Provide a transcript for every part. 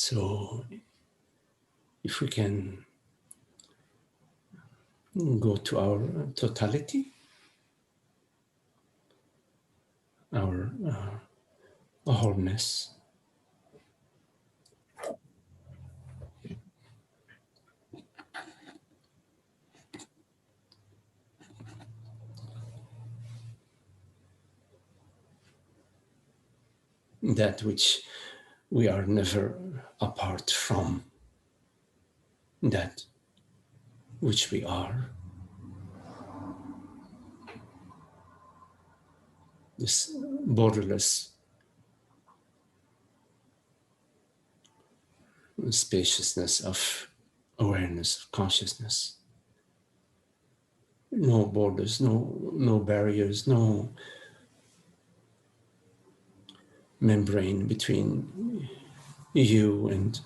So if we can go to our totality, our wholeness, that which we are never apart from, that which we are, this borderless spaciousness of awareness, of consciousness. No borders, no barriers, no membrane between you and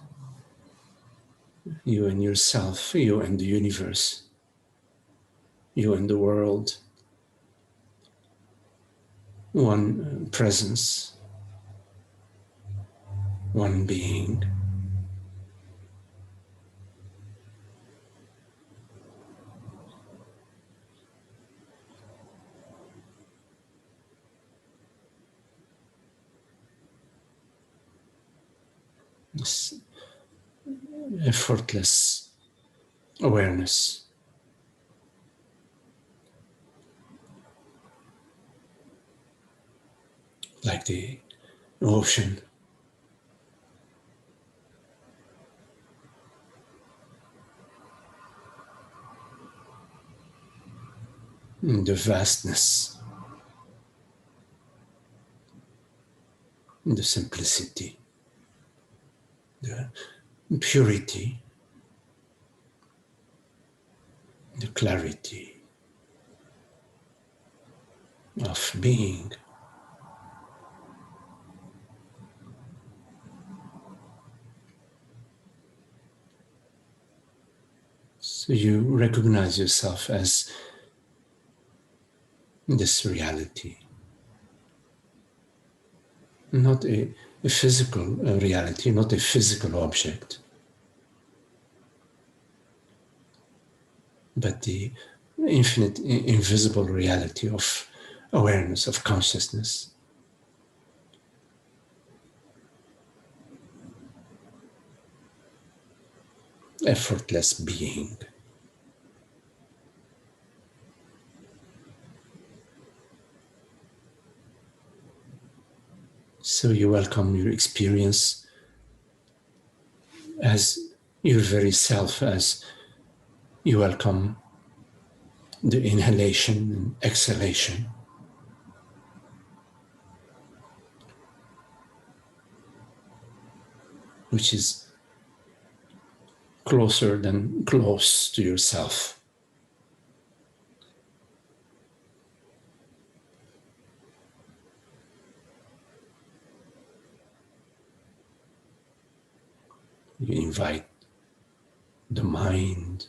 yourself, you and the universe, you and the world. One presence, one being. This effortless awareness. Like the ocean. The vastness, the simplicity, the purity, the clarity of being. So you recognize yourself as this reality, not a physical reality, not a physical object, but the infinite, invisible reality of awareness, of consciousness. Effortless being. So you welcome your experience as your very self, as you welcome the inhalation and exhalation. Which is closer than close to yourself. You invite the mind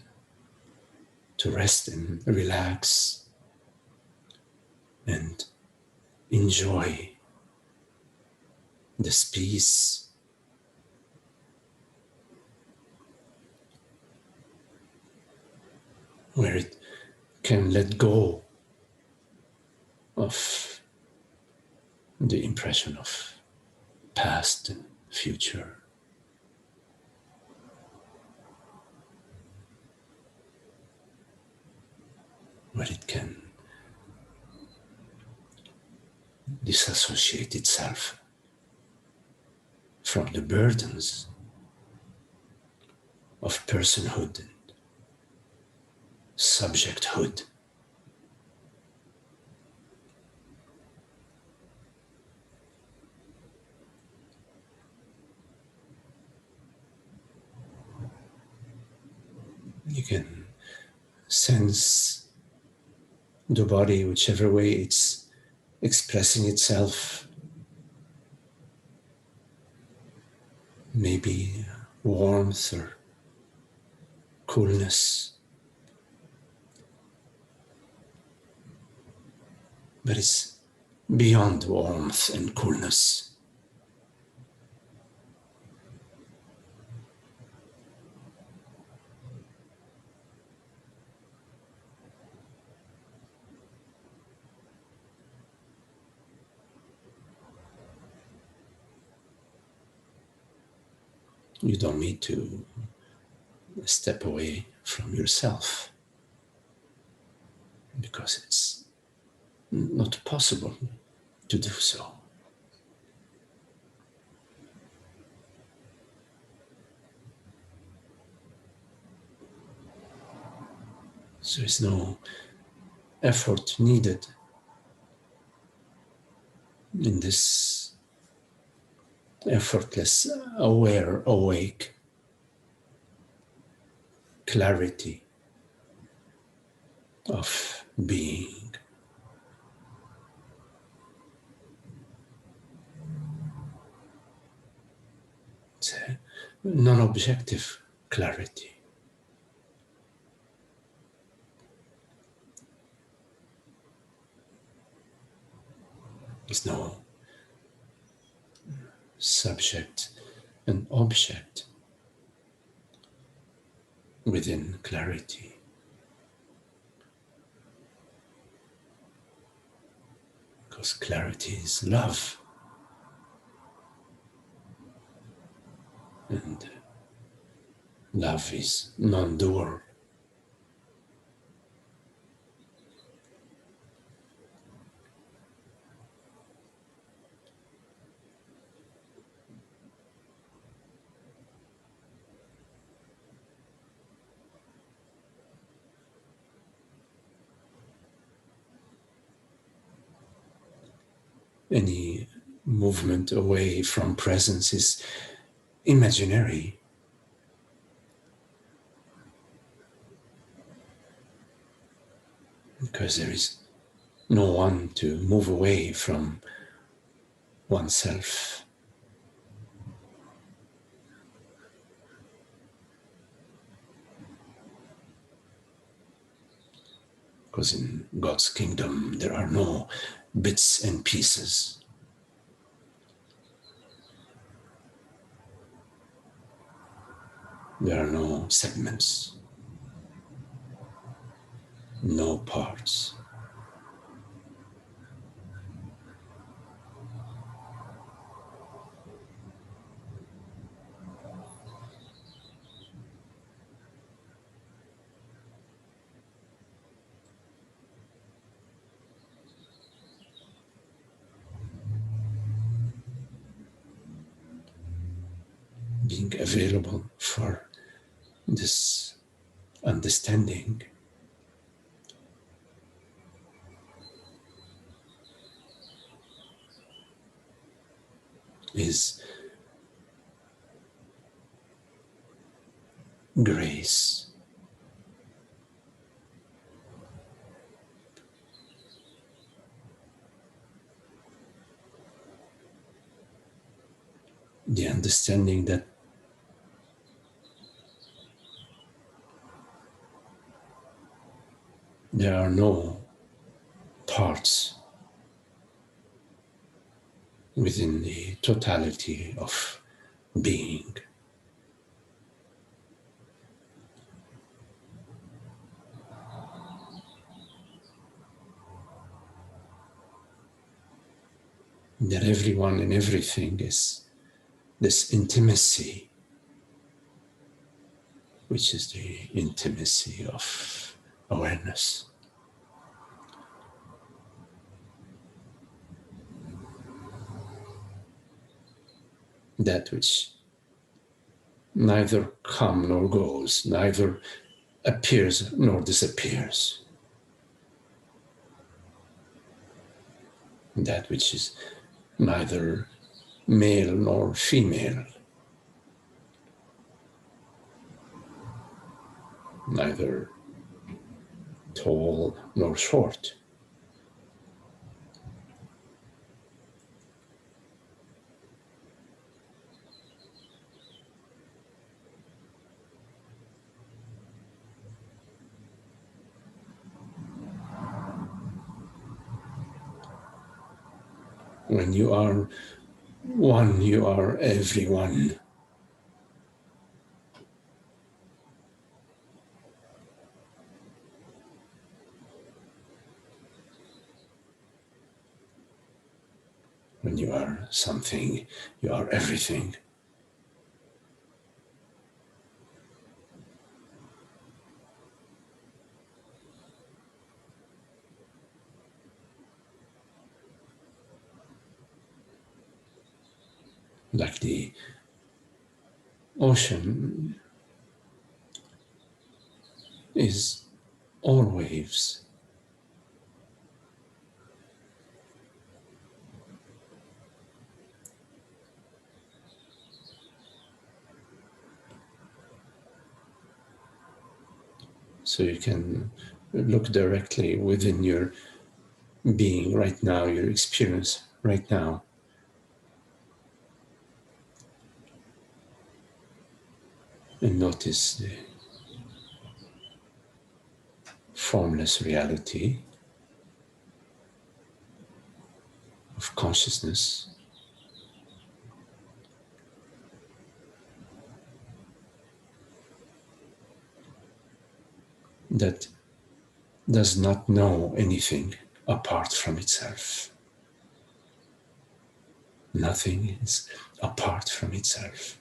to rest and relax and enjoy this peace. Where it can let go of the impression of past and future. Where it can disassociate itself from the burdens of personhood and subjecthood. You can sense the body, whichever way it's expressing itself. Maybe warmth or coolness. But it's beyond warmth and coolness. You don't need to step away from yourself because it's not possible to do so. So there's no effort needed in this effortless, aware, awake clarity of being. It's a non-objective clarity. There's no subject and object within clarity. Because clarity is love. And love is non-dual. Any movement away from presence is imaginary. Because there is no one to move away from oneself. Because in God's kingdom, there are no bits and pieces. There are no segments, no parts. Being available for this understanding is grace. The understanding that there are no parts within the totality of being. That everyone and everything is this intimacy, which is the intimacy of awareness. That which neither comes nor goes, neither appears nor disappears. That which is neither male nor female, neither tall nor short. When you are one, you are everyone. When you are something, you are everything. like the ocean is all waves. So you can look directly within your being right now, your experience right now, and notice the formless reality of consciousness that does not know anything apart from itself. Nothing is apart from itself.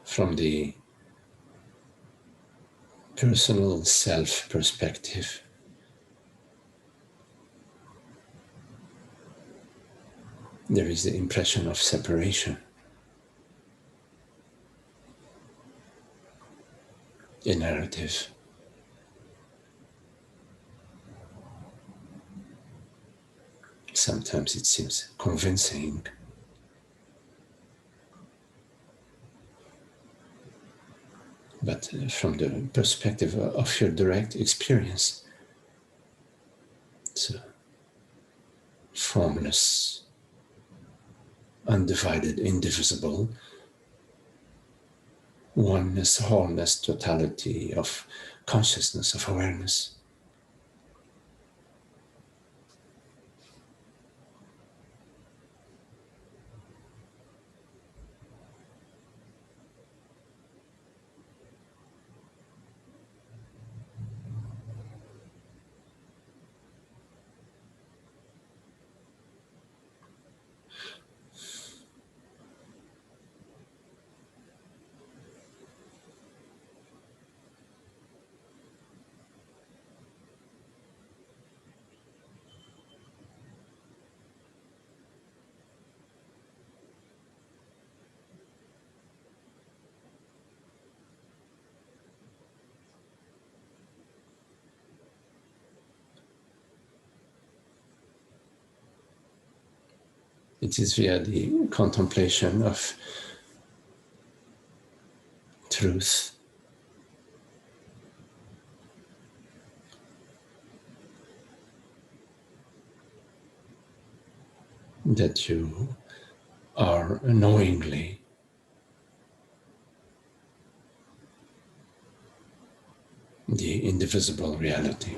From the personal self perspective, there is the impression of separation, a narrative. Sometimes it seems convincing, but from the perspective of your direct experience, it's a formless, undivided, indivisible oneness, wholeness, totality of consciousness, of awareness. It is via the contemplation of truth that you are knowingly the indivisible reality.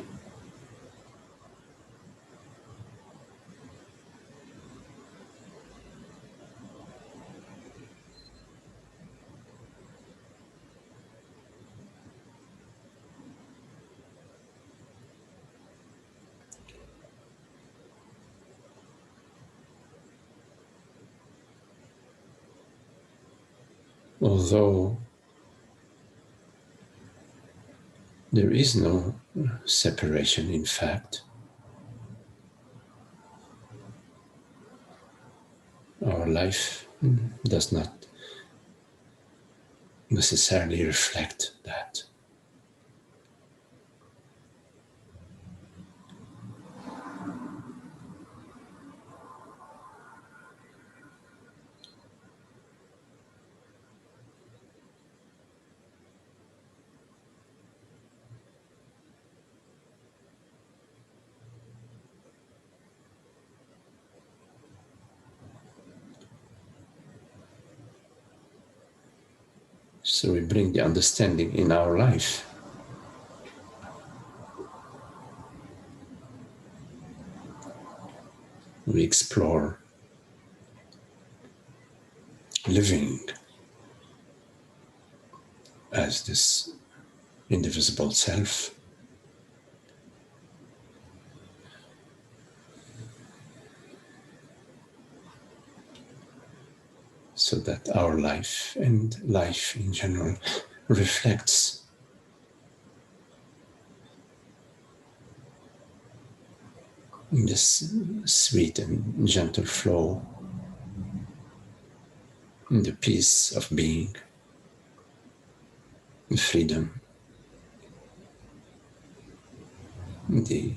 Although there is no separation, in fact, our life does not necessarily reflect that. So we bring the understanding in our life. We explore living as this indivisible self, so that our life and life in general reflects in this sweet and gentle flow, in the peace of being, the freedom, the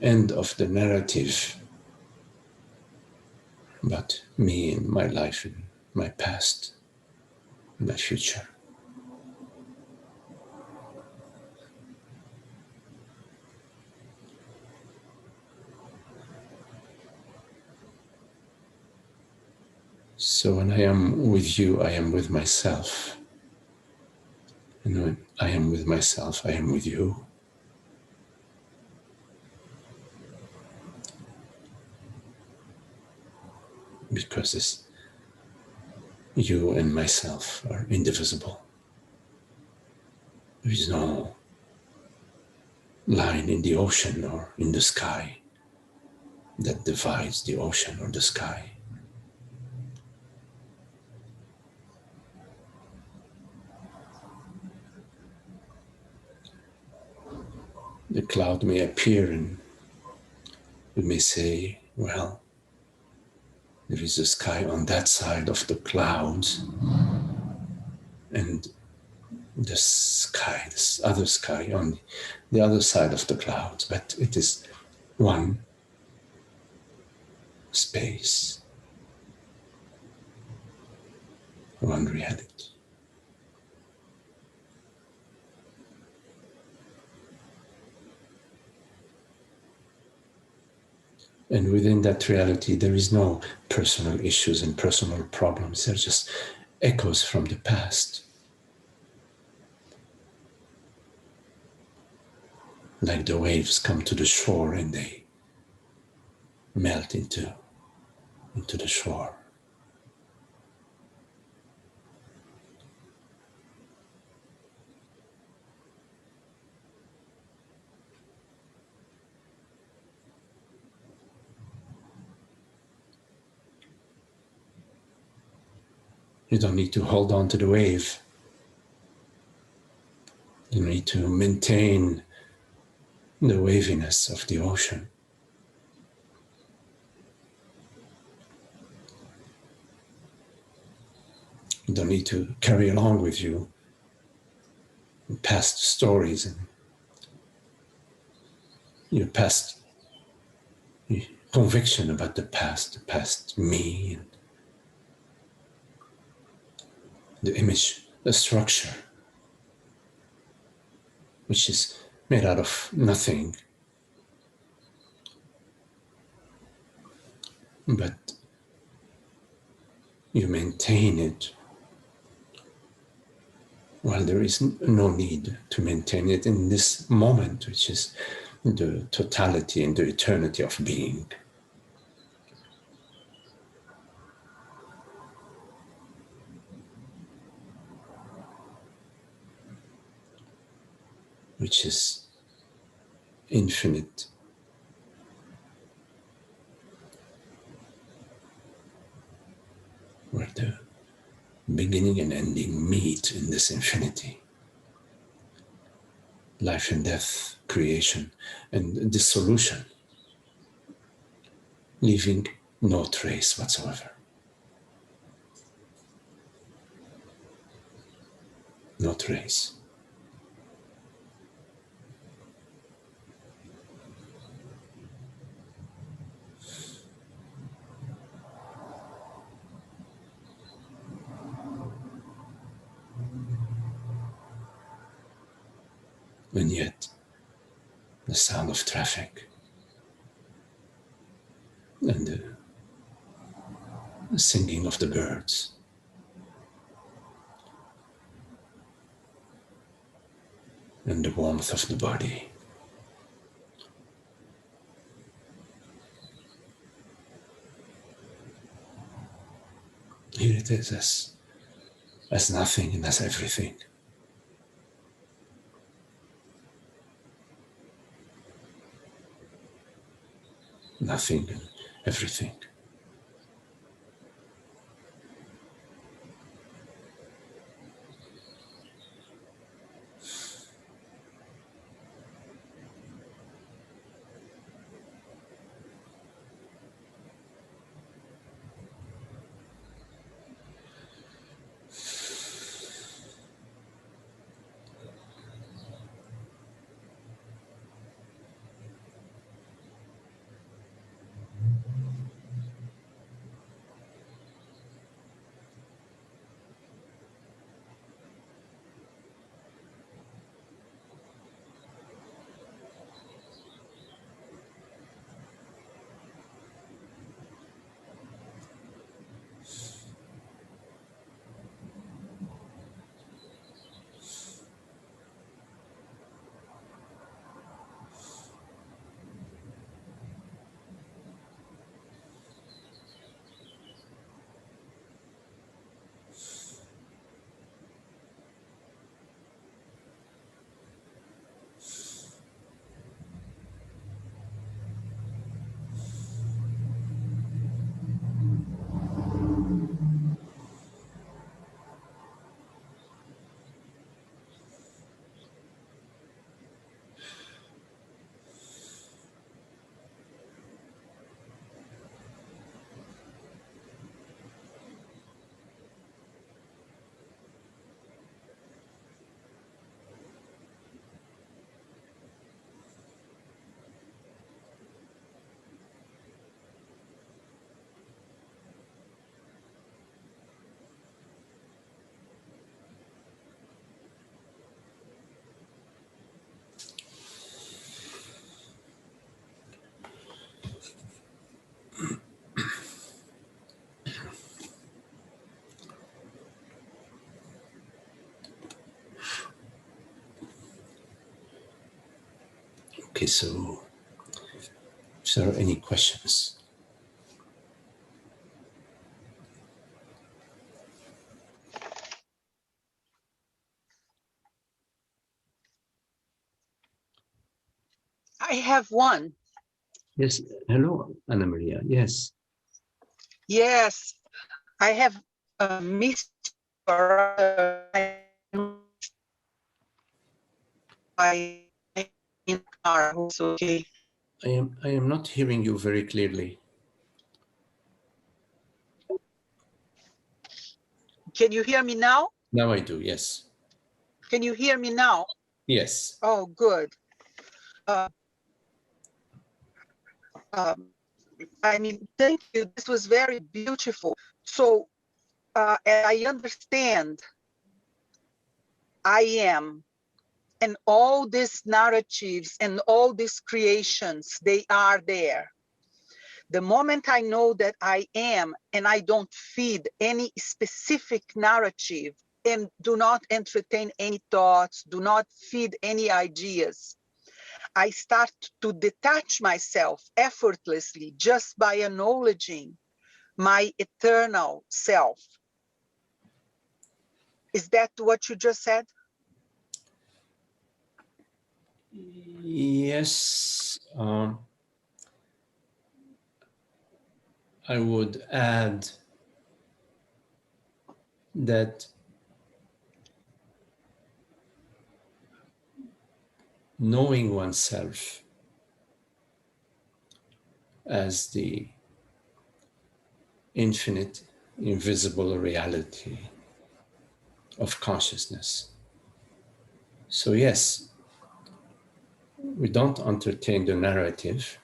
end of the narrative about me and my life and my past and my future. So when I am with you, I am with myself. And when I am with myself, I am with you. Because this you and myself are indivisible. There is no line in the ocean or in the sky that divides the ocean or the sky. The cloud may appear and we may say, well, there is a sky on that side of the clouds and the sky, this other sky on the other side of the clouds, but it is one space, one reality. And within that reality, there is no personal issues and personal problems. They're just echoes from the past. Like the waves come to the shore and they melt into the shore. You don't need to hold on to the wave. You need to maintain the waviness of the ocean. You don't need to carry along with you past stories and your past conviction about the past me, and the image, the structure, which is made out of nothing. But you maintain it while there is no need to maintain it in this moment, which is the totality and the eternity of being. Which is infinite. Where the beginning and ending meet in this infinity. Life and death, creation and dissolution, leaving no trace whatsoever. No trace. And yet, the sound of traffic and the singing of the birds and the warmth of the body. Here it is as nothing and as everything. Nothing and everything. Okay, so if there are any questions. I have one. Yes, hello, Anna Maria. Yes. Yes, I have a missed in car. Okay. I am not hearing you very clearly. Can you hear me now? Now I do, yes. Can you hear me now? Yes. Oh, good. I mean, thank you. This was very beautiful. So, as I understand, I am, and all these narratives and all these creations, they are there. The moment I know that I am and I don't feed any specific narrative and do not entertain any thoughts, do not feed any ideas, I start to detach myself effortlessly just by acknowledging my eternal self. Is that what you just said? Yes. I would add that knowing oneself as the infinite, invisible reality of consciousness. So, yes, we don't entertain the narrative.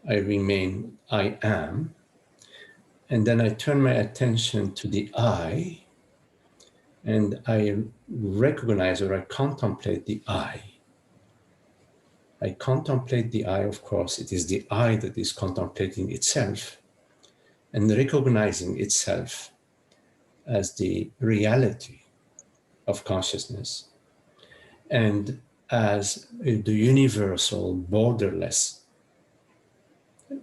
I remain I am. And then I turn my attention to the I, and I recognize or I contemplate the I. I contemplate the I, of course, it is the I that is contemplating itself and recognizing itself as the reality of consciousness. and as the universal, borderless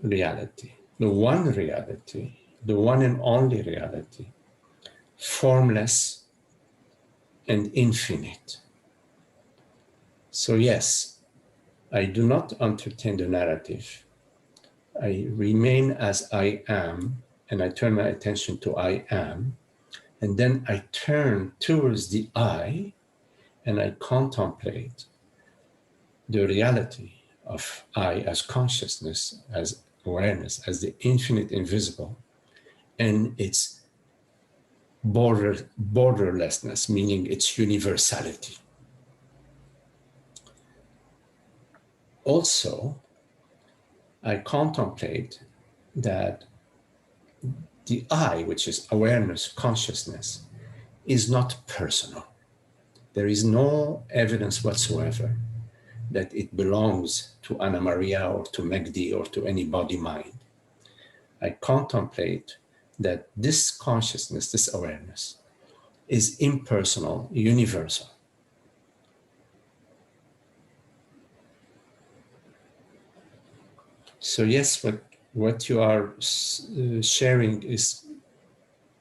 reality, the one reality, the one and only reality, formless and infinite. So yes, I do not entertain the narrative. I remain as I am, and I turn my attention to I am, and then I turn towards the I, and I contemplate the reality of I as consciousness, as awareness, as the infinite invisible, and its borderlessness, meaning its universality. Also, I contemplate that the I, which is awareness, consciousness, is not personal. There is no evidence whatsoever that it belongs to Anna Maria or to Magdi or to any body mind. I contemplate that this consciousness, this awareness, is impersonal, universal. So yes, what you are sharing is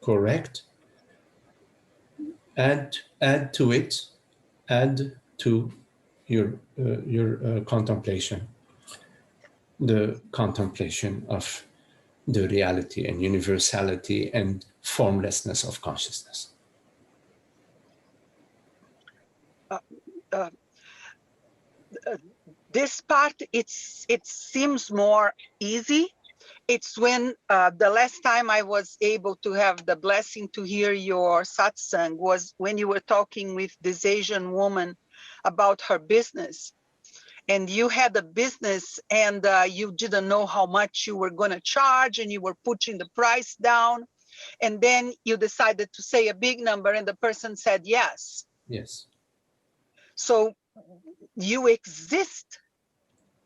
correct. Add to it, add to your contemplation, the contemplation of the reality and universality and formlessness of consciousness. Uh, uh, this part, it seems more easy. It's when the last time I was able to have the blessing to hear your satsang was when you were talking with this Asian woman about her business. And you had a business and you didn't know how much you were going to charge, and you were pushing the price down. And then you decided to say a big number, and the person said yes. Yes. So you exist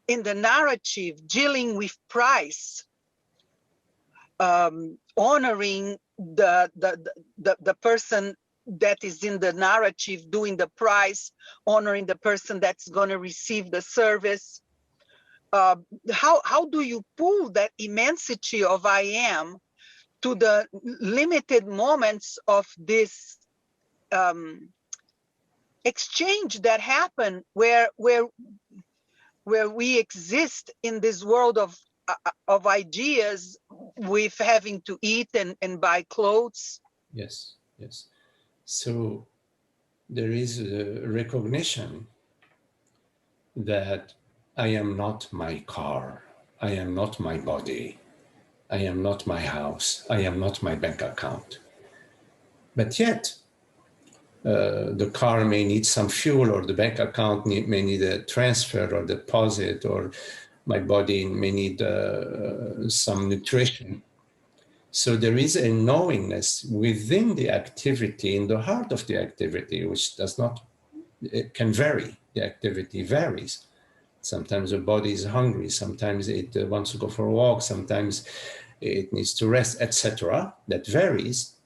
in the narrative dealing with price, honoring the person that is in the narrative doing the price, honoring the person that's going to receive the service. How do you pull that immensity of I am to the limited moments of this exchange that happen where we exist in this world of ideas, with having to eat and buy clothes? Yes, yes. So there is a recognition that I am not my car, I am not my body, I am not my house, I am not my bank account. But yet, the car may need some fuel, or the bank account may need a transfer or deposit, or my body may need some nutrition. So there is a knowingness within the activity, in the heart of the activity, which does not, it can vary. The activity varies. Sometimes the body is hungry, sometimes it wants to go for a walk, sometimes it needs to rest, etc. That varies.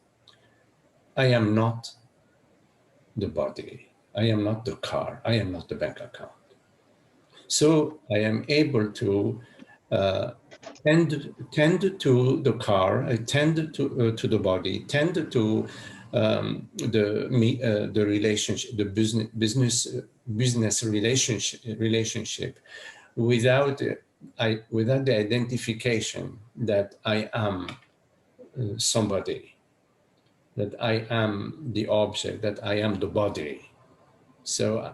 I am not the body. I am not the car. I am not the bank account. So I am able to tend to the car, tend to the body, tend to the relationship, the business relationship, without without the identification that I am somebody, that I am the object, that I am the body. So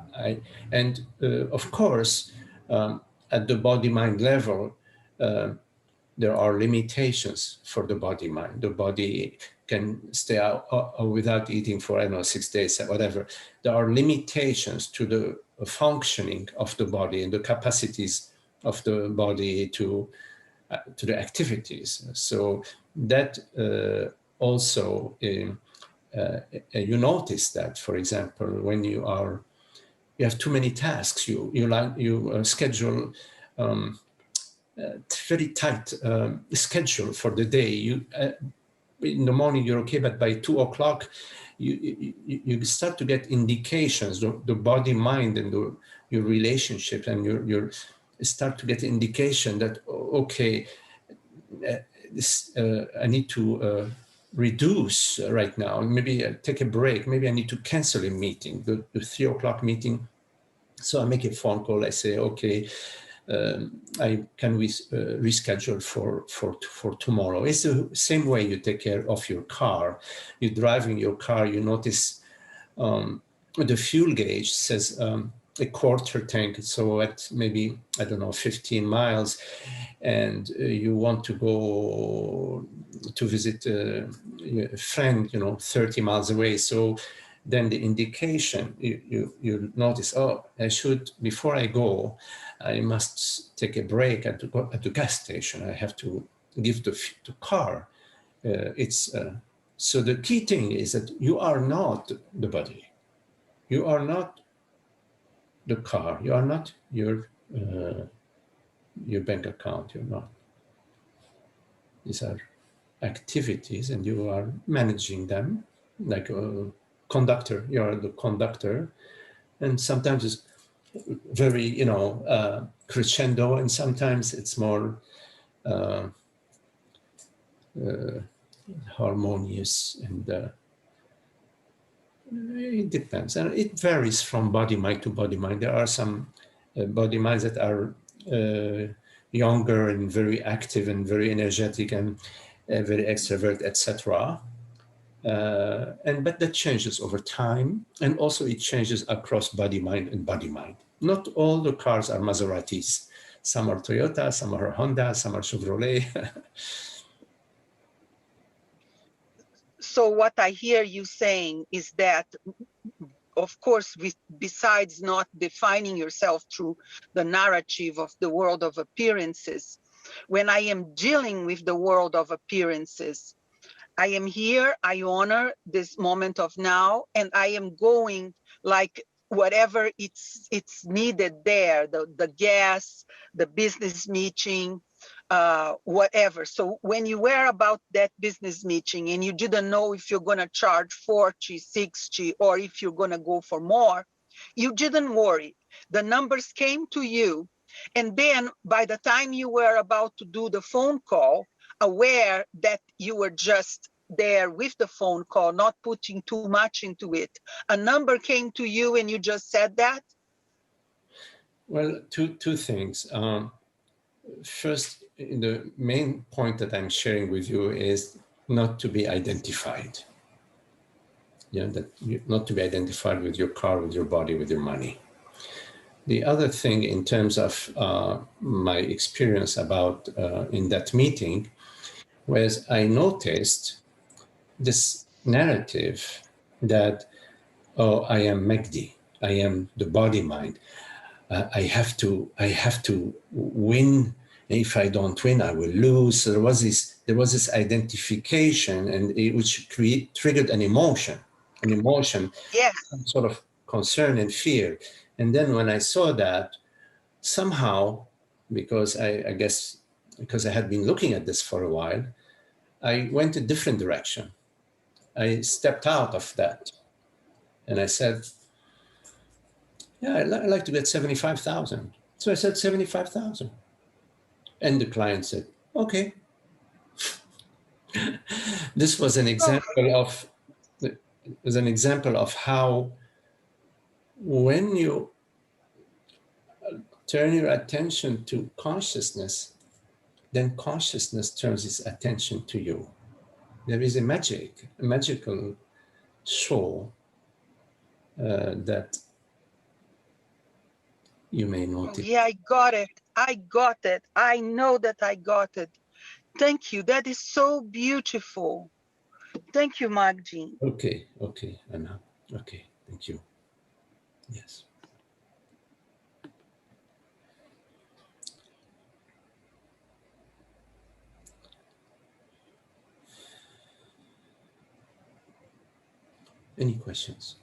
of course, at the body-mind level, there are limitations for the body-mind. The body can stay out without eating for, I don't know, 6 days, whatever. There are limitations to the functioning of the body and the capacities of the body to the activities. So that also, you notice that, for example, when you have too many tasks, you schedule very tight schedule for the day. In the morning you're okay, but by 2 o'clock you start to get indications, the body, mind, and your relationship, and your start to get indication that, okay, I need to reduce right now, maybe take a break, maybe I need to cancel a meeting, the 3 o'clock meeting. So I make a phone call. I say, okay, can we reschedule for tomorrow? It's the same way you take care of your car. You're driving your car, you notice the fuel gauge says a quarter tank. So at maybe, I don't know, 15 miles, and you want to go to visit a friend, 30 miles away. So then the indication, you notice, oh, I should, before I go, I must take a break at the gas station. I have to give the car. So the key thing is that you are not the body. You are not the car. You are not your bank account. You're not. These are activities, and you are managing them like a conductor. You are the conductor, and sometimes it's very, crescendo, and sometimes it's more harmonious, and it depends, and it varies from body mind to body mind. There are some body minds that are younger and very active and very energetic and very extrovert, etc. But that changes over time, and also it changes across body mind and body mind. Not all the cars are Maseratis. Some are Toyota, some are Honda, some are Chevrolet. So what I hear you saying is that, of course, besides not defining yourself through the narrative of the world of appearances, when I am dealing with the world of appearances, I am here, I honor this moment of now, and I am going like whatever it's needed there, the gas, the business meeting, whatever. So when you were about that business meeting and you didn't know if you're going to charge 40, 60, or if you're going to go for more, you didn't worry. The numbers came to you. And then by the time you were about to do the phone call, aware that you were just there with the phone call, not putting too much into it, a number came to you and you just said that? Well, two things. First, the main point that I'm sharing with you is not to be identified. Not to be identified with your car, with your body, with your money. The other thing, in terms of my experience about in that meeting, was I noticed this narrative that, oh, I am Magdi, I am the body mind. I have to win. If I don't win, I will lose. So there was this identification, and which triggered an emotion, Yes. some sort of concern and fear. And then when I saw that, somehow, because I guess because I had been looking at this for a while, I went a different direction. I stepped out of that, and I said, yeah, I'd like to get 75,000. So I said 75,000. And the client said, okay. This was an Oh, example of how, when you turn your attention to consciousness, then consciousness turns its attention to you. There is a magical show that you may notice. yeah, I got it. I got it. I know that I got it. Thank you. That is so beautiful. Thank you, Magdi. Okay, Anna. Okay, thank you. Yes. Any questions?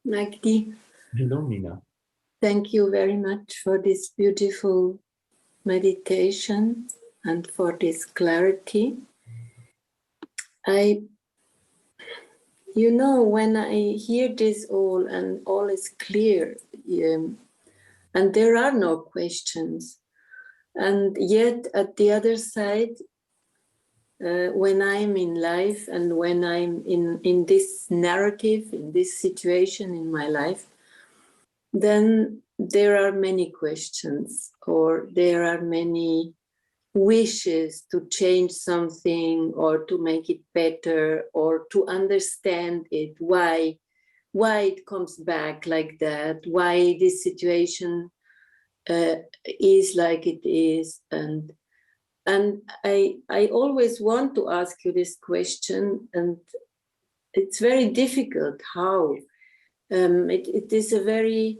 Magdi, Hello, Mina. thank you very much for this beautiful meditation and for this clarity. When I hear this all and all is clear, and there are no questions, and yet at the other side, when I'm in life and when I'm in this narrative, in this situation in my life, then there are many questions, or there are many wishes to change something or to make it better or to understand it, why it comes back like that, why this situation is like it is. And I always want to ask you this question, and it's very difficult. How? It is a very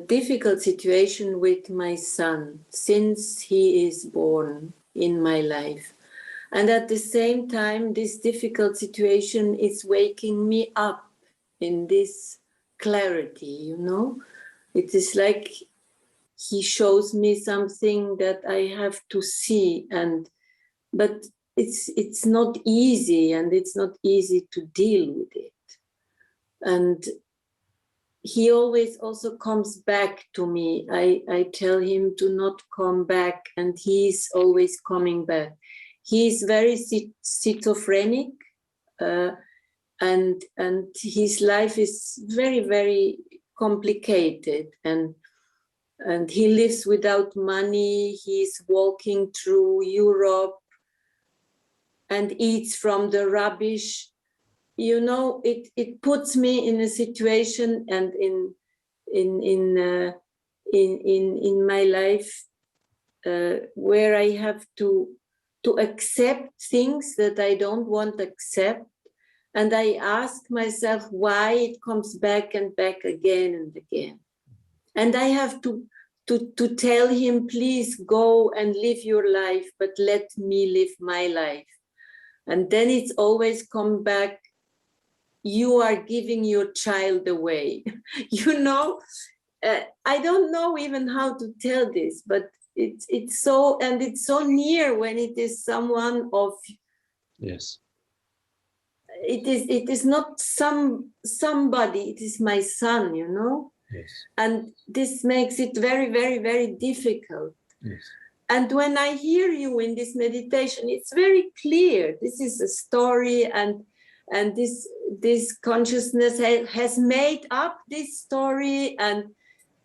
difficult situation with my son since he is born in my life. And at the same time, this difficult situation is waking me up in this clarity, It is like he shows me something that I have to see, but it's not easy, and it's not easy to deal with it. And he always also comes back to me. I tell him to not come back, and he's always coming back. He's very schizophrenic, and his life is very, very complicated, and he lives without money. He's walking through Europe and eats from the rubbish. It puts me in a situation, and in my life where I have to accept things that I don't want to accept, and I ask myself why it comes back and back again and again, and I have to tell him, please go and live your life, but let me live my life. And then it's always come back, you are giving your child away. I don't know even how to tell this, but it's so near when it is someone of. Yes. It is not somebody, it is my son, Yes. And this makes it very, very, very difficult. Yes. And when I hear you in this meditation, it's very clear. This is a story, and this consciousness has made up this story, and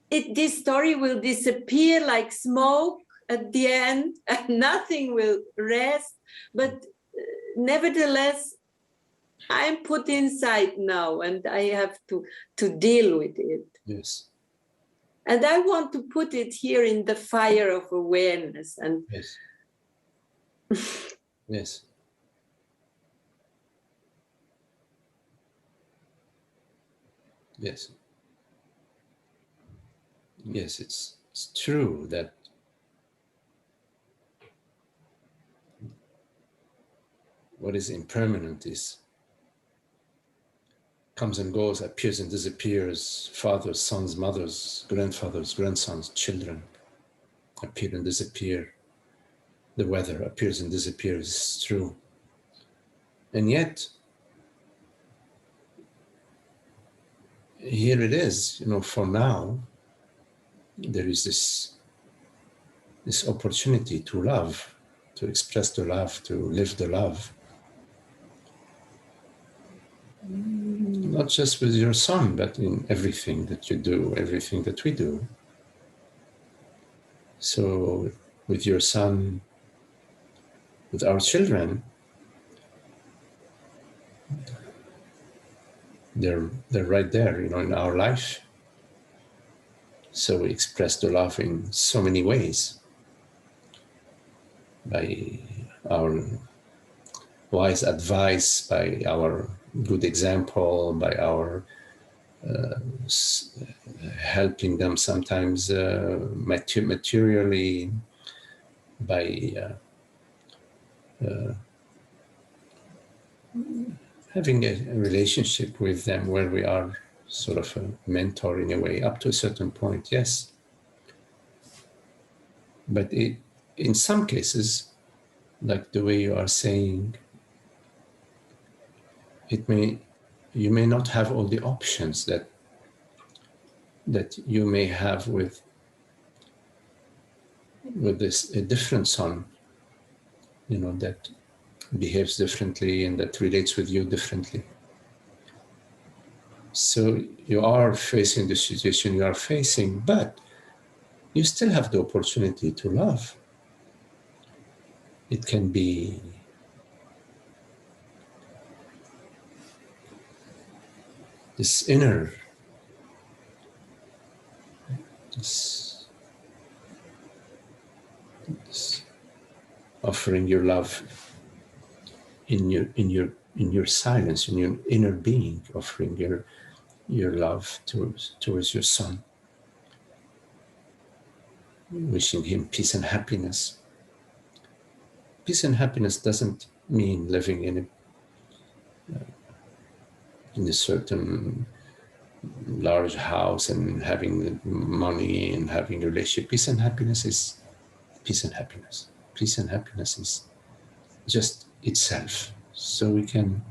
this story will disappear like smoke at the end, and nothing will rest. But nevertheless, I'm put inside now, and I have to deal with it. Yes. And I want to put it here in the fire of awareness. And yes. Yes. Yes. Yes, it's true that what is impermanent comes and goes, appears and disappears. Fathers, sons, mothers, grandfathers, grandsons, children appear and disappear. The weather appears and disappears. It's true. And yet, here it is, for now, there is this opportunity to love, to express the love, to live the love. Not just with your son, but in everything that you do, everything that we do. So with your son, with our children, they're right there, in our life. So we express the love in so many ways. By our wise advice, by our good example, by our helping them sometimes materially, by having a relationship with them where we are sort of a mentor in a way, up to a certain point, yes. But in some cases, like the way you are saying, you may not have all the options that you may have with this a different son, that behaves differently and that relates with you differently. So you are facing the situation you are facing, but you still have the opportunity to love. It can be this inner, this offering your love in your silence, in your inner being, offering your love towards your son, wishing him peace and happiness. Peace and happiness doesn't mean living in a certain large house and having money and having a relationship. Peace and happiness is peace and happiness. Peace and happiness is just itself. So we can,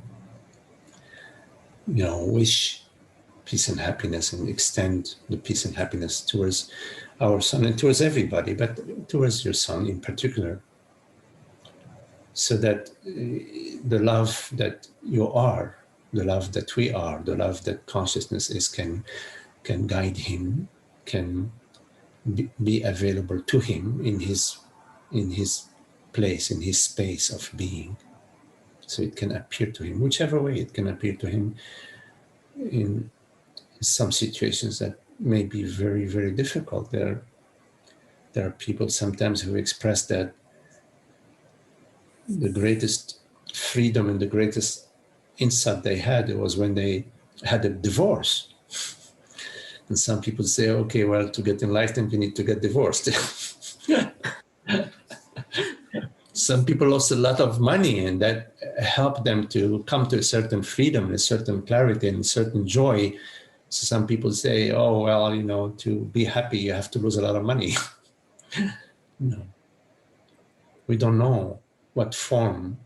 wish peace and happiness and extend the peace and happiness towards our son and towards everybody, but towards your son in particular, so that the love that you are, the love that we are, the love that consciousness is, can guide him, can be available to him in his place, in his space of being. So it can appear to him, whichever way it can appear to him, in some situations that may be very, very difficult. There are people sometimes who express that the greatest freedom and the greatest insight they had was when they had a divorce. And some people say, okay, well, to get enlightened, you need to get divorced. Some people lost a lot of money, and that helped them to come to a certain freedom, a certain clarity, and a certain joy. So some people say, oh, well, to be happy, you have to lose a lot of money. No. We don't know what form,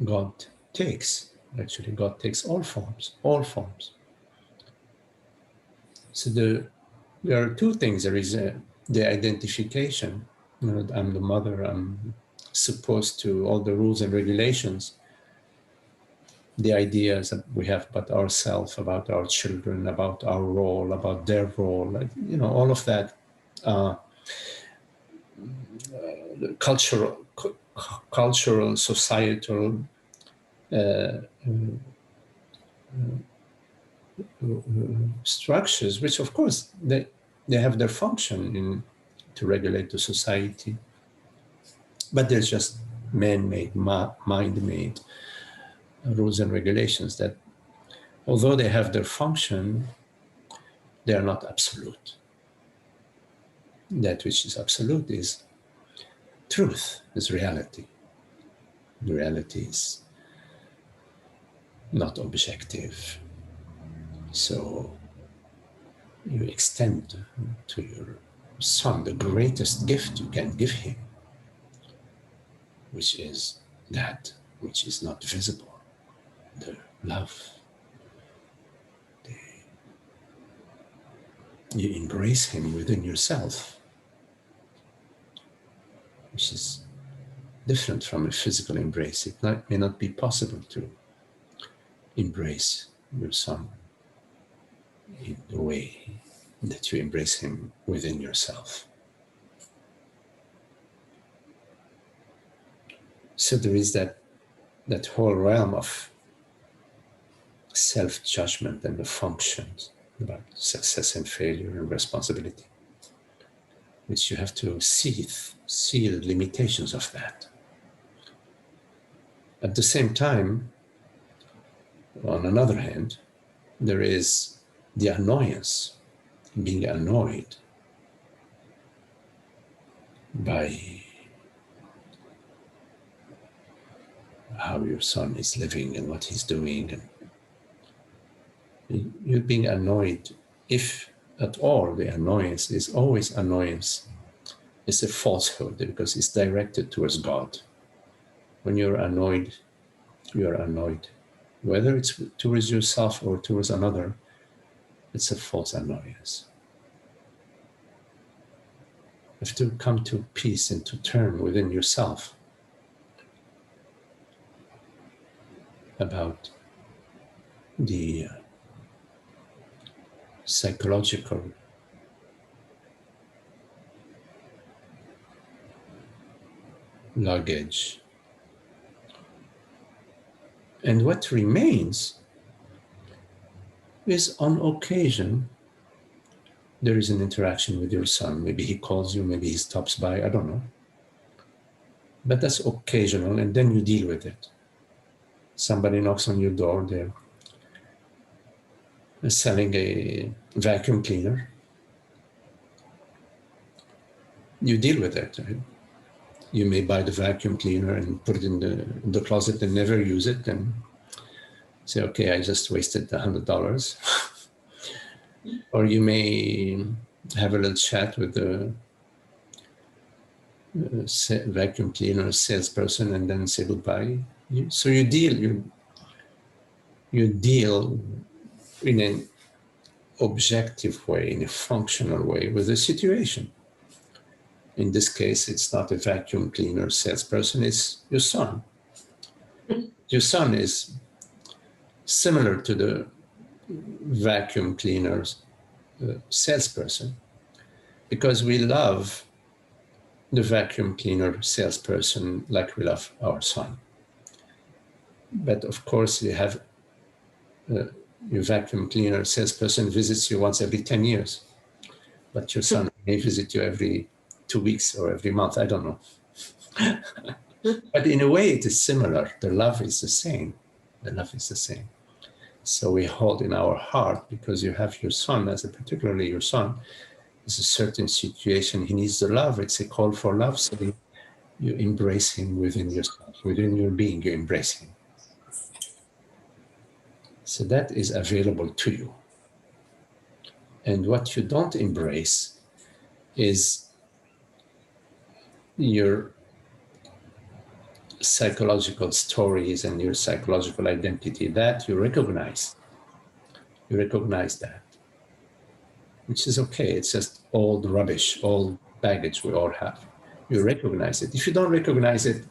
God takes. Actually, God takes all forms, all forms. So there are two things. There is the identification. I'm the mother. I'm supposed to all the rules and regulations. The ideas that we have about ourselves, about our children, about our role, about their role. All of that. Cultural, societal structures, which of course they have their function to regulate the society, but there's just man-made, mind-made rules and regulations that, although they have their function, they are not absolute. That which is absolute is truth, is reality. The reality is not objective. So you extend to your son the greatest gift you can give him, which is that which is not visible, the love. You embrace him within yourself, which is different from a physical embrace. It may not be possible to embrace your son in the way that you embrace him within yourself. So there is that whole realm of self-judgment and the functions about success and failure and responsibility, which you have to see the limitations of that. At the same time, on another hand, there is the annoyance, being annoyed by how your son is living and what he's doing. And you're being annoyed, if at all the annoyance is always annoyance. It's a falsehood because it's directed towards God. When you're annoyed, you're annoyed. Whether it's towards yourself or towards another, it's a false annoyance. You have to come to peace and to turn within yourself about the psychological luggage. And what remains is, on occasion, there is an interaction with your son. Maybe he calls you, maybe he stops by, I don't know. But that's occasional, and then you deal with it. Somebody knocks on your door, they're selling a vacuum cleaner. You deal with it. Right? You may buy the vacuum cleaner and put it in the closet and never use it, and say, okay, I just wasted $100. Or you may have a little chat with the vacuum cleaner salesperson and then say goodbye. So you deal in an objective way, in a functional way with the situation. In this case, it's not a vacuum cleaner salesperson, it's your son. Your son is similar to the vacuum cleaner's salesperson, because we love the vacuum cleaner salesperson like we love our son. But of course, you have your vacuum cleaner salesperson visits you once every 10 years, but your son may visit you every 2 weeks or every month, I don't know. But in a way, it is similar. The love is the same. The love is the same. So we hold in our heart, because you have your son, particularly your son, is a certain situation, he needs the love, it's a call for love, so you embrace him within yourself, within your being, you embrace him. So that is available to you. And what you don't embrace is your psychological stories and your psychological identity. That you recognize. You recognize that, which is okay. It's just old rubbish, old baggage we all have. You recognize it. If you don't recognize it,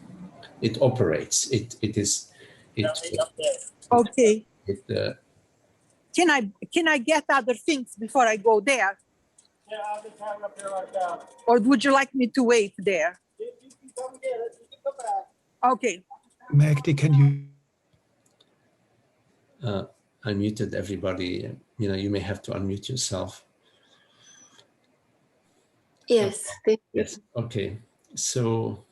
it operates. Okay. It Can I get other things before I go there? Yeah, I'll be coming up here right now. Or would you like me to wait there? You can come get it. You can come back. Okay. Magdi, can you? unmuted everybody. You may have to unmute yourself. Yes, thank you. Yes. Okay. So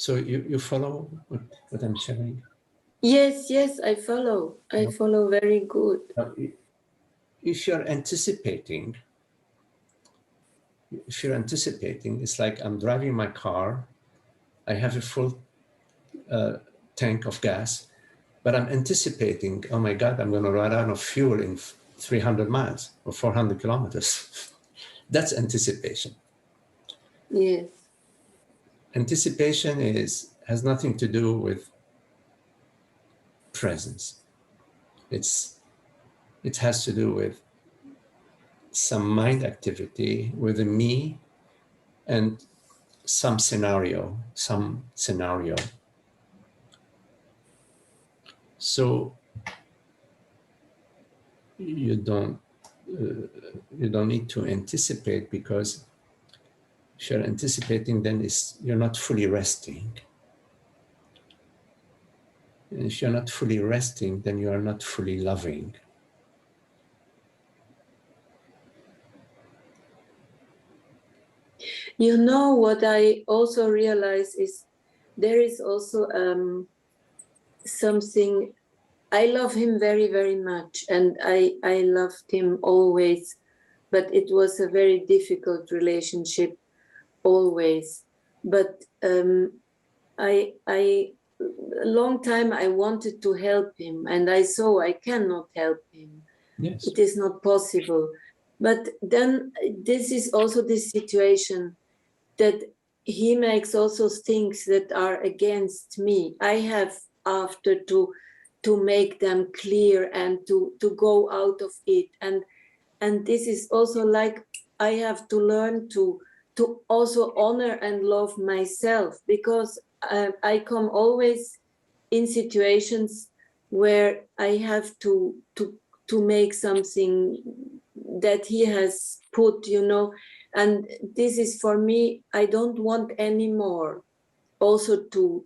you follow what I'm sharing? Yes, I follow. I follow very good. Now, if you're anticipating, it's like I'm driving my car, I have a full tank of gas, but I'm anticipating, oh my God, I'm going to run out of fuel in 300 miles or 400 kilometers. That's anticipation. Yes. Anticipation has nothing to do with presence. It has to do with some mind activity with a me and some scenario. So you don't need to anticipate, because if you're anticipating, then you're not fully resting. And if you're not fully resting, then you are not fully loving. You know what I also realize is there is also something. I love him very, very much, and I loved him always, but it was a very difficult relationship always, but I a long time I wanted to help him, and I saw I cannot help him. Yes. It is not possible. But then this is also this situation that he makes also things that are against me. I have after to make them clear and to go out of it. And this is also like I have to learn to also honor and love myself, because I come always in situations where I have to make something that he has put, you know, and this is for me. I don't want anymore also to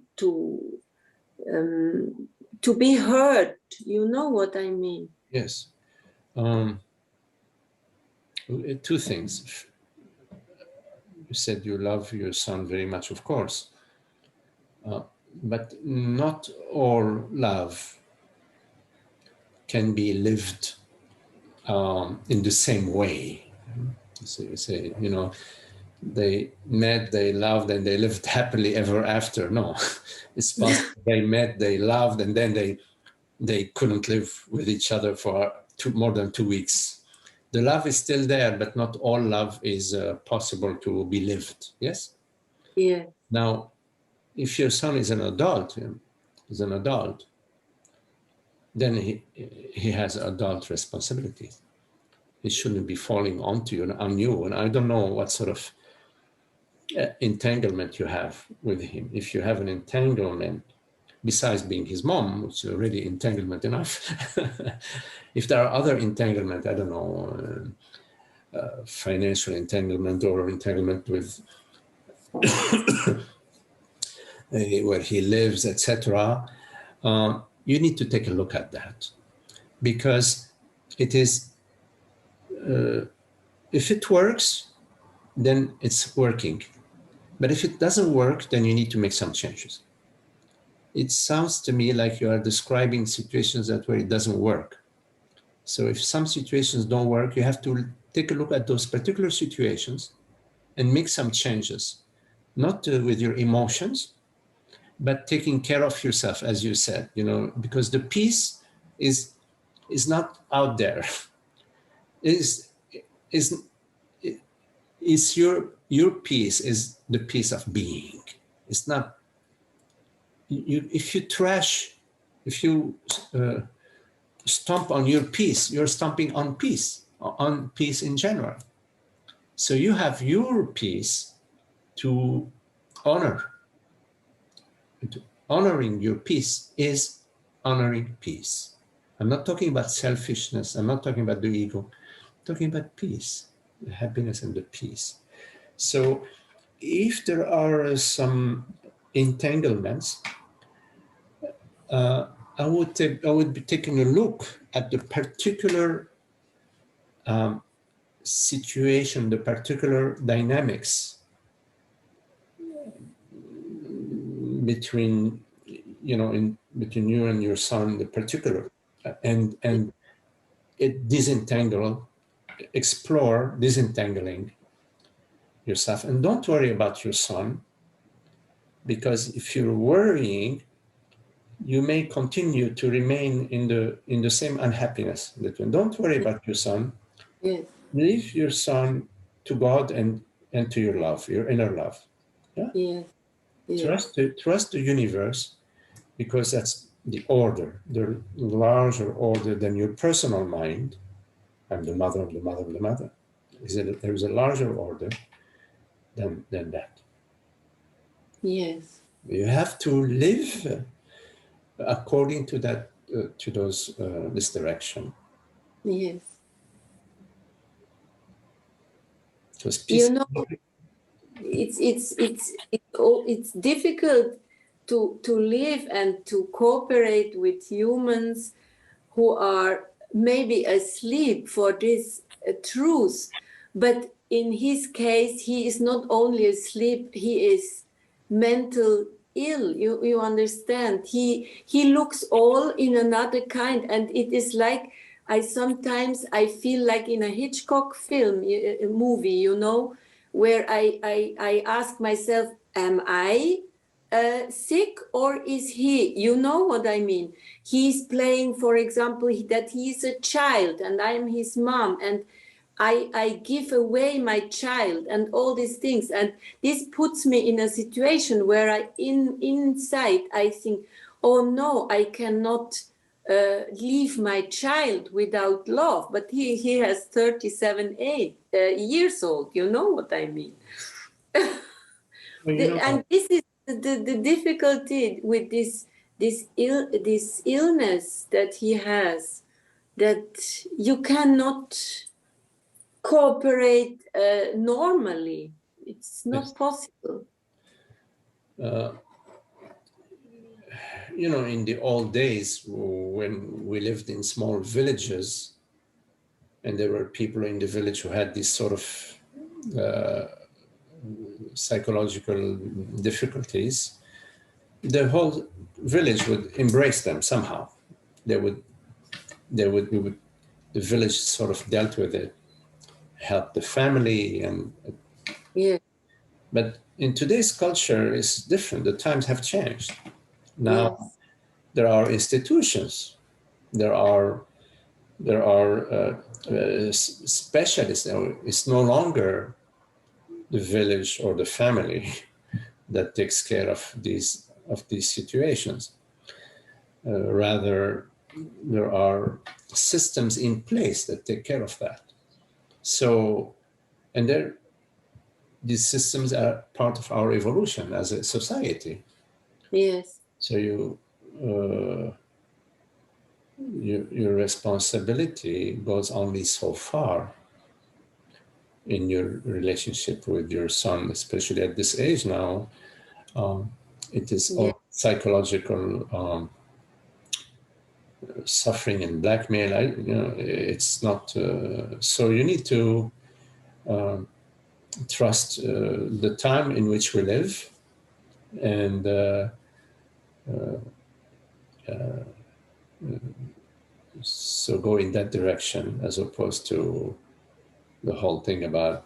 be heard. You know what I mean? Yes. Two things. You said you love your son very much, of course, but not all love can be lived in the same way. So you say, you know, they met, they loved, and they lived happily ever after. No, it's possible they met, they loved, and then they couldn't live with each other for more than 2 weeks. The love is still there, but not all love is possible to be lived. Yes? Yeah. Now, if your son is an adult, then he has adult responsibilities. He shouldn't be falling on you. And I don't know what sort of entanglement you have with him. If you have an entanglement, besides being his mom, which is already entanglement enough, if there are other entanglement, I don't know, financial entanglement or entanglement with where he lives, etc., you need to take a look at that, because it is, if it works, then it's working. But if it doesn't work, then you need to make some changes. It sounds to me like you are describing situations where it doesn't work. So if some situations don't work, you have to take a look at those particular situations and make some changes, not with your emotions, but taking care of yourself, as you said, you know, because the peace is not out there. is your peace is the peace of being. It's not if you stomp on your peace, you're stomping on peace in general. So you have your peace to honor. Honoring your peace is honoring peace. I'm not talking about selfishness. I'm not talking about the ego. I'm talking about peace, the happiness and the peace. So if there are some entanglements, I would be taking a look at the particular situation, the particular dynamics between between you and your son, the particular, and explore disentangling yourself, and don't worry about your son, because if you're worrying, you may continue to remain in the same unhappiness. Don't worry about your son. Yes. Leave your son to God and to your love, your inner love. Yeah. Yes. Yes. Trust the universe, because that's the order, the larger order than your personal mind. I'm the mother of the mother of the mother. There is a larger order than that. Yes. You have to live according to that, to this direction. Yes. Because peace. You know, it's difficult to live and to cooperate with humans who are maybe asleep for this truth. But in his case, he is not only asleep, he is mental ill. You understand? He looks all in another kind, and it is like sometimes I feel like in a Hitchcock film, a movie, you know, where I ask myself, am I sick or is he? You know what I mean? He's playing, for example, that he's a child and I'm his mom and I give away my child and all these things. And this puts me in a situation where inside I think, oh no, I cannot leave my child without love. But he has 37 years old. You know what I mean? Well, you know, And this is the difficulty with this illness that he has, that you cannot cooperate normally. It's not possible. You know, in the old days when we lived in small villages and there were people in the village who had these sort of psychological difficulties, the whole village would embrace them somehow. The village sort of dealt with it, helped the family, and Yeah. but in today's culture, it's different. The times have changed. Now Yes. there are institutions, there are specialists. It's no longer the village or the family that takes care of these situations. Rather, there are systems in place that take care of that. So, and these systems are part of our evolution as a society. Yes. So your responsibility goes only so far in your relationship with your son, especially at this age now. It is all psychological suffering and blackmail. It's not. So you need to trust the time in which we live, and so go in that direction as opposed to the whole thing about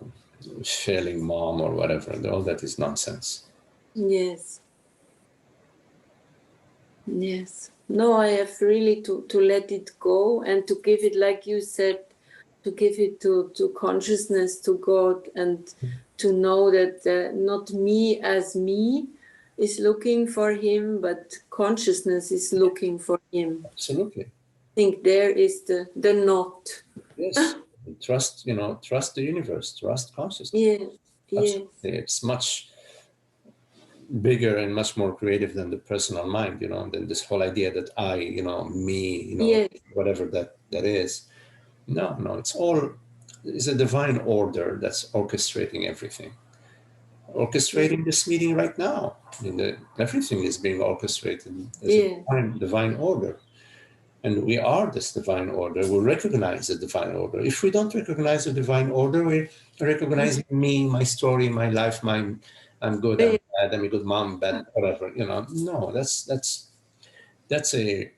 failing mom or whatever. All that is nonsense. Yes. Yes. No, I have really to let it go and to give it, like you said, to give it to consciousness, to God, and to know that not me as me is looking for him, but consciousness is looking for him. Absolutely. I think there is the knot. Yes. Trust the universe, trust consciousness. Yes. Absolutely. Yes. It's much bigger and much more creative than the personal mind, than this whole idea that I, me, Yes. whatever that is. No, it's a divine order that's orchestrating everything. Orchestrating this meeting right now. Everything is being orchestrated as a divine order. And we are this divine order. We recognize the divine order. If we don't recognize the divine order, we're recognizing me, my story, my life, I'm good, I'm bad, I'm a good mom, bad, whatever. No, that's a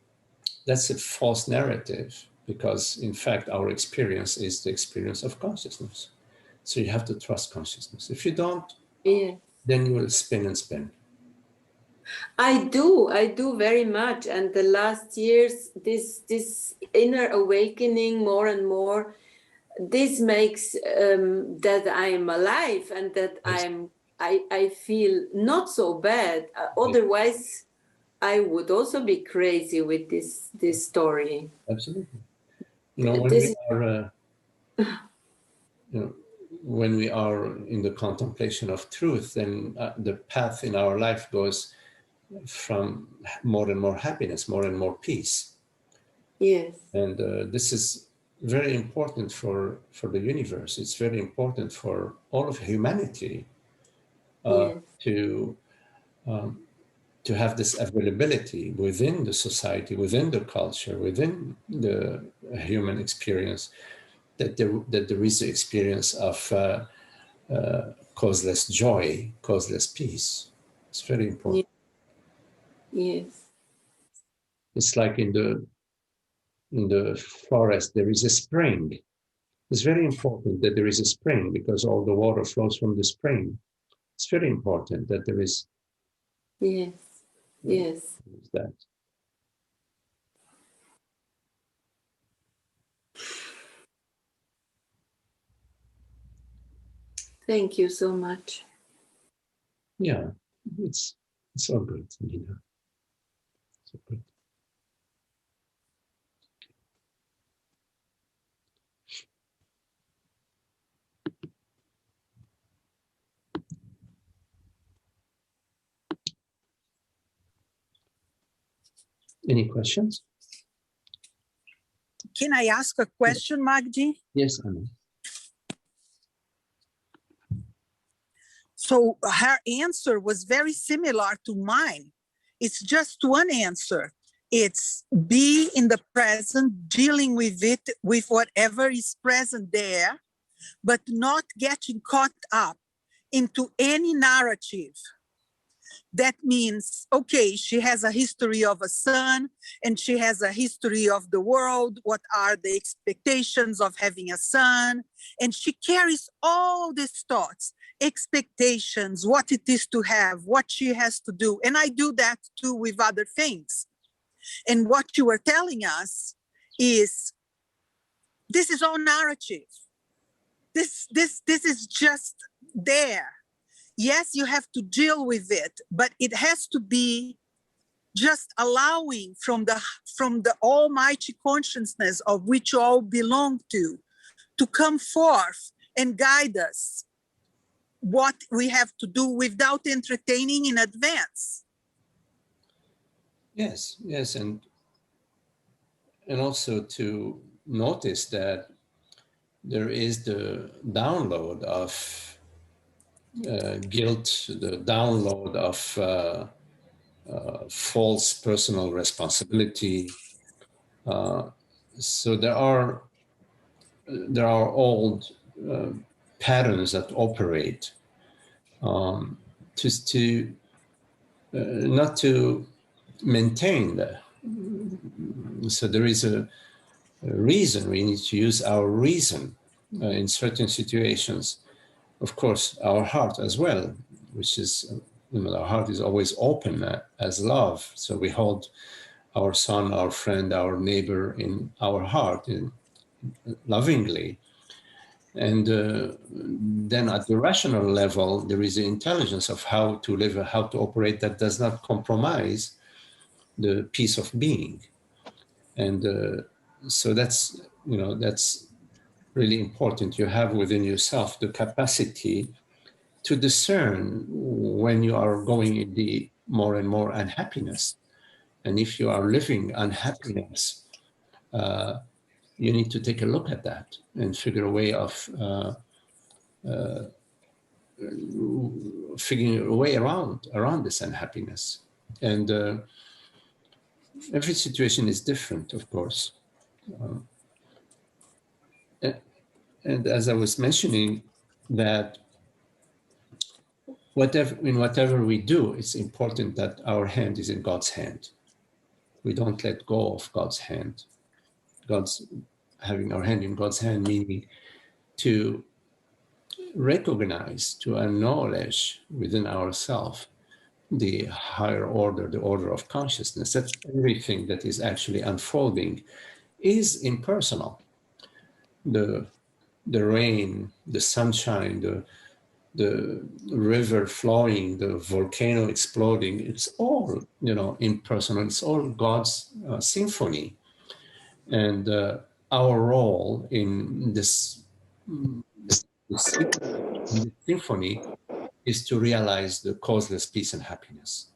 false narrative, because in fact our experience is the experience of consciousness. So you have to trust consciousness. If you don't, then you will spin and spin. I do very much. And the last years, this inner awakening more and more, this makes that I am alive and that I feel not so bad. Otherwise, I would also be crazy with this story. Absolutely. When we are in the contemplation of truth, then the path in our life goes from more and more happiness, more and more peace. Yes. And this is very important for the universe. It's very important for all of humanity to have this availability within the society, within the culture, within the human experience, that there is the experience of causeless joy, causeless peace. It's very important. Yes. It's like in the forest, there is a spring. It's very important that there is a spring, because all the water flows from the spring. It's very important that there is Yes, yes. that. Thank you so much. Yeah, it's all good, Nina. So good. Any questions? Can I ask a question, Magdi? Yes, Anna. So her answer was very similar to mine. It's just one answer. It's be in the present, dealing with it, with whatever is present there, but not getting caught up into any narrative. That means, okay, she has a history of a son and she has a history of the world. What are the expectations of having a son? And she carries all these thoughts, expectations, what it is to have, what she has to do. And I do that too with other things. And what you were telling us is, this is all narrative. This is just there. Yes, you have to deal with it, but it has to be just allowing from the almighty consciousness of which all belong to come forth and guide us what we have to do without entertaining in advance. Yes, yes, and also to notice that there is the download of guilt, the download of false personal responsibility. So there are old patterns that operate to not to maintain that. So there is a reason. We need to use our reason in certain situations. Of course, our heart as well, which is, our heart is always open as love. So we hold our son, our friend, our neighbor in our heart lovingly. And then at the rational level, there is the intelligence of how to live, how to operate that does not compromise the peace of being. And so that's really important. You have within yourself the capacity to discern when you are going in the more and more unhappiness. And if you are living unhappiness, you need to take a look at that and figure a way of figuring a way around this unhappiness. And every situation is different, of course. And as I was mentioning, that whatever we do, it's important that our hand is in God's hand. We don't let go of God's hand. Having our hand in God's hand, meaning to recognize, to acknowledge within ourselves the higher order, the order of consciousness, that everything that is actually unfolding is impersonal. The rain, the sunshine, the river flowing, the volcano exploding, it's all, impersonal. It's all God's symphony. And our role in this symphony is to realize the causeless peace and happiness.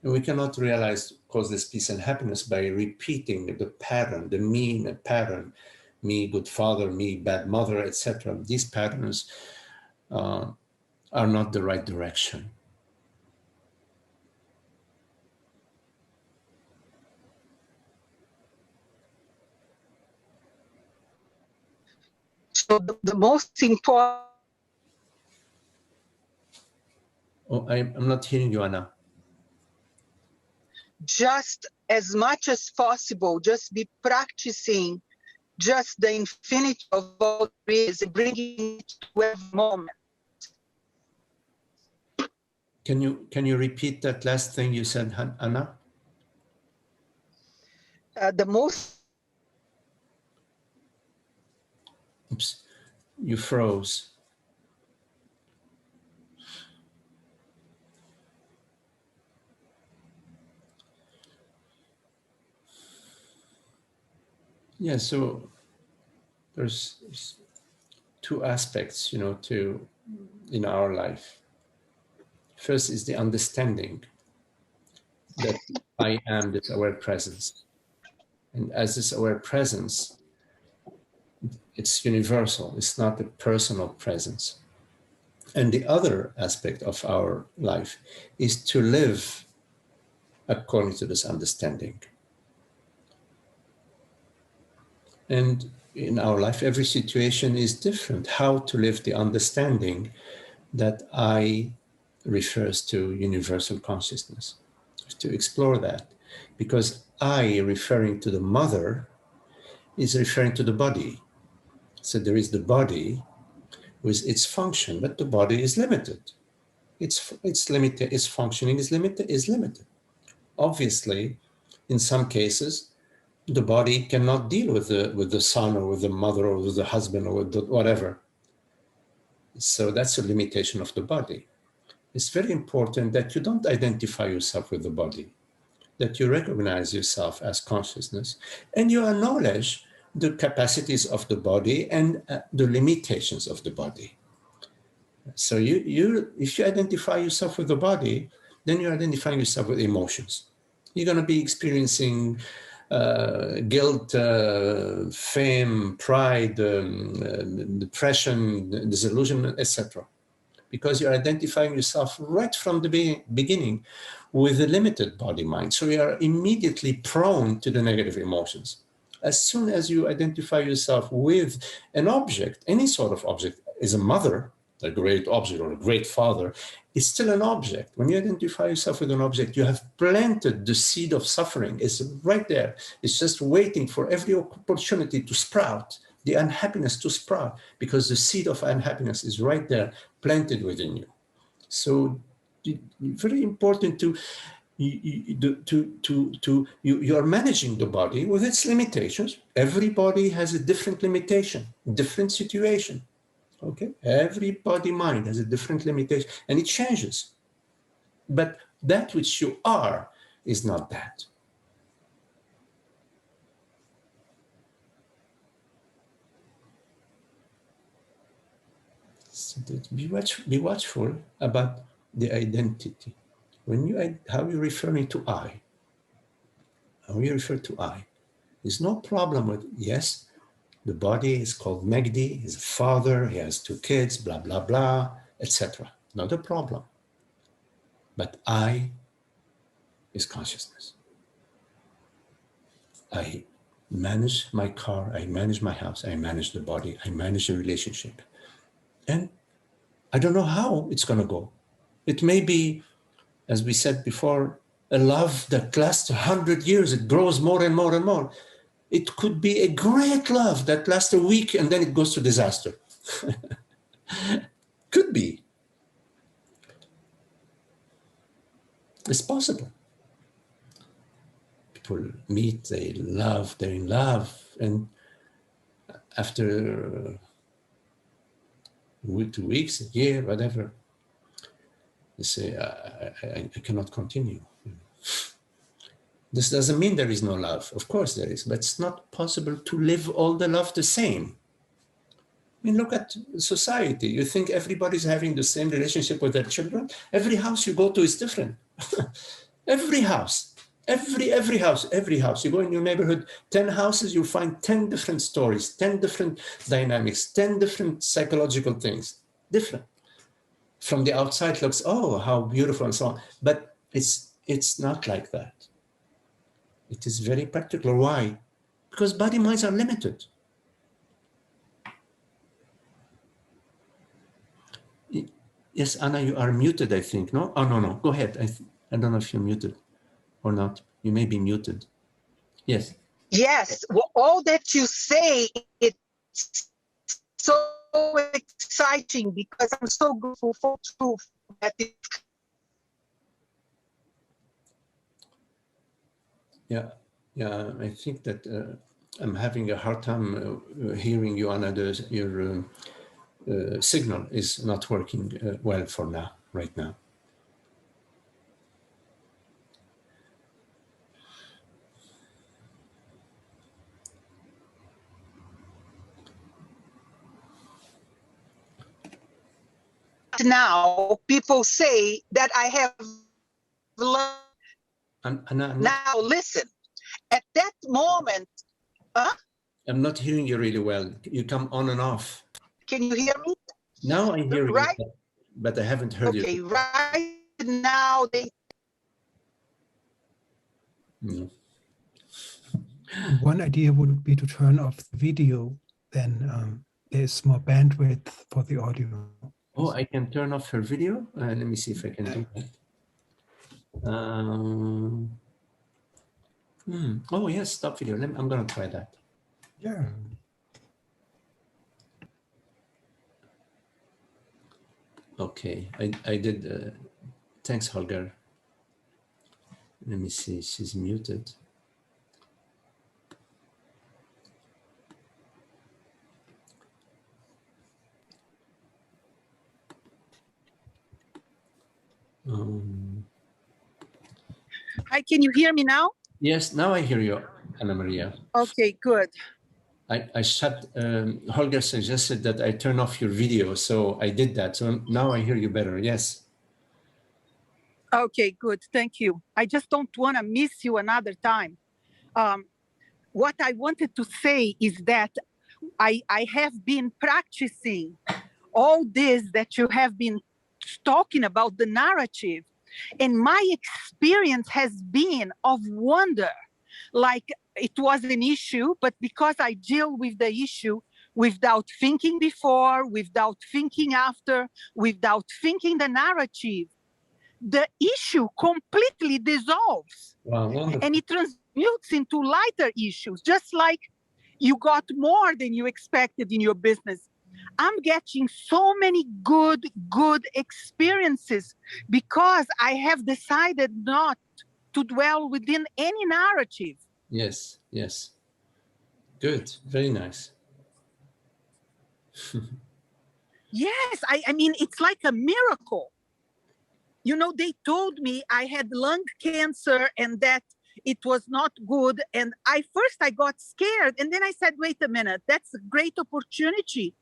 And we cannot realize causeless peace and happiness by repeating the pattern, the mean pattern, me good father, me bad mother, etc. These patterns are not the right direction. So the most important. Oh, I'm not hearing you, Anna. Just as much as possible, just be practicing just the infinity of all there is, bringing it to every moment. Can you repeat that last thing you said, Anna? The most. Oops, you froze. Yeah, so there's two aspects, in our life. First is the understanding that I am this aware presence. And as this aware presence, it's universal. It's not a personal presence. And the other aspect of our life is to live according to this understanding. And in our life, every situation is different. How to live the understanding that I refers to universal consciousness, to explore that. Because I, referring to the mother, is referring to the body. So there is the body with its function, but the body is limited. It's limited. Its functioning is limited. Obviously, in some cases, the body cannot deal with the son or with the mother or with the husband or with whatever. So that's a limitation of the body. It's very important that you don't identify yourself with the body, that you recognize yourself as consciousness, and you acknowledge the capacities of the body and the limitations of the body. So if you identify yourself with the body, then you're identifying yourself with emotions. You're going to be experiencing guilt, fame, pride, depression, disillusionment, etc. Because you're identifying yourself right from the beginning with a limited body mind. So you are immediately prone to the negative emotions. As soon as you identify yourself with an object, any sort of object, as a mother, a great object, or a great father, it's still an object. When you identify yourself with an object, you have planted the seed of suffering. It's right there. It's just waiting for every opportunity to sprout, the unhappiness to sprout, because the seed of unhappiness is right there, planted within you. So very important you are managing the body with its limitations. Every body has a different limitation, different situation. Okay, every body mind has a different limitation, and it changes. But that which you are is not that. So be watchful about the identity. How you referring to I, how you refer to I, there's no problem with, yes, the body is called Magdi, he's a father, he has 2 kids, blah, blah, blah, etc. Not a problem. But I is consciousness. I manage my car, I manage my house, I manage the body, I manage the relationship. And I don't know how it's going to go. It may be, as we said before, a love that lasts 100 years, it grows more and more and more. It could be a great love that lasts a week and then it goes to disaster. Could be. It's possible. People meet, they love, they're in love, and after 2 weeks, a year, whatever, they say, I cannot continue. This doesn't mean there is no love. Of course there is, but it's not possible to live all the love the same. I mean, look at society. You think everybody's having the same relationship with their children? Every house you go to is different. Every house, every house. You go in your neighborhood, 10 houses, you find 10 different stories, 10 different dynamics, 10 different psychological things, different. From the outside looks, oh, how beautiful and so on. But it's not like that. It is very practical. Why? Because body minds are limited. Yes, Anna, you are muted, I think. No? Oh, no. Go ahead. I don't know if you're muted or not. You may be muted. Yes. Yes, well, all that you say, it's so exciting because I'm so grateful for truth that is Yeah, I think that I'm having a hard time hearing you, Anna. Your signal is not working well for now, right now. Now people say that I have learned. Anna, Now listen, at that moment, I'm not hearing you really well. You come on and off. can you hear me? Now I hear Right? you, but I haven't heard Okay, you. right now they. No. One idea would be to turn off the video, then there's more bandwidth for the audio. Oh, I can turn off her video? Let me see if I can do that. Oh, yes, stop video. I'm going to try that. Yeah. Okay, I did. Thanks, Holger. Let me see, she's muted. Hi, can you hear me now? Yes, now I hear you, Anna Maria. Okay, good. I shut, Holger suggested that I turn off your video, so I did that. So now I hear you better, yes. Okay, good. Thank you. I just don't want to miss you another time. What I wanted to say is that I have been practicing all this that you have been talking about, the narrative, and my experience has been of wonder. Like it was an issue, but because I deal with the issue without thinking before, without thinking after, without thinking the narrative, the issue completely dissolves. Wow, wonderful. And it transmutes into lighter issues, just like you got more than you expected in your business. I'm getting so many good experiences because I have decided not to dwell within any narrative. Yes, yes. Good, very nice. Yes, I mean, it's like a miracle. You know, they told me I had lung cancer and that it was not good. And I got scared. And then I said, wait a minute, that's a great opportunity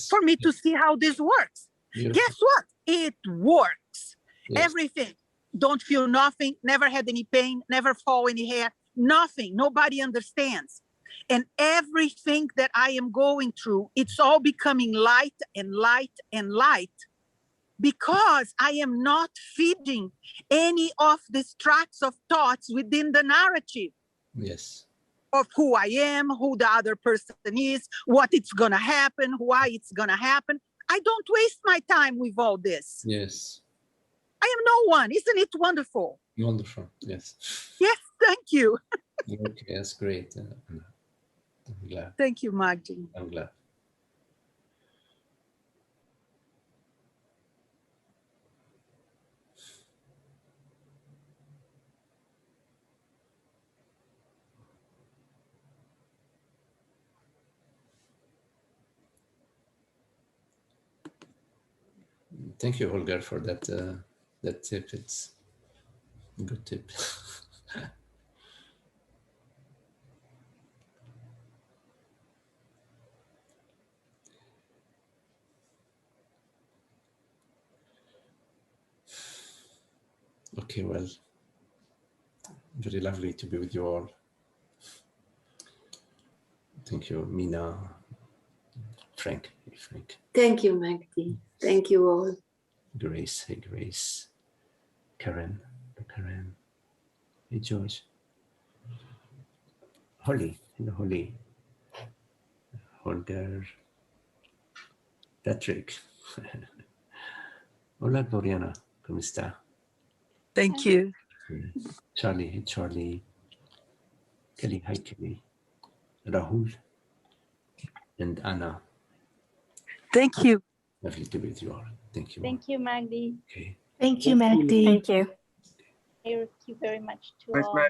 for me to see how this works. Beautiful. Guess what? It works. Yes. Everything. Don't feel nothing, never had any pain, never fall any hair, nothing. Nobody understands. And everything that I am going through, it's all becoming light and light and light because I am not feeding any of these tracks of thoughts within the narrative. Yes. Of who I am, who the other person is, what it's going to happen, why it's going to happen. I don't waste my time with all this. Yes. I am no one. Isn't it wonderful? Wonderful. Yes. Yes, thank you. Okay, that's great. I'm glad. Thank you, Magdi. I'm glad. Thank you, Holger, for that that tip. It's a good tip. Okay, well, very lovely to be with you all. Thank you, Mina, Frank. Hey, Frank. Thank you, Magdi. Thank you all. Grace. Hey, Grace. Karen. Karen. Hey, George. Holly. Hello, Holly. Holger. Patrick. Hola, Gloriana. ¿Cómo está? Thank you. Charlie. Hey, Charlie. Kelly. Hi, Kelly. Rahul. And Anna. Thank you. Lovely to be with you all. Thank you. Thank you, Magdi. Okay. Thank you, Magdi. Thank you very much to all.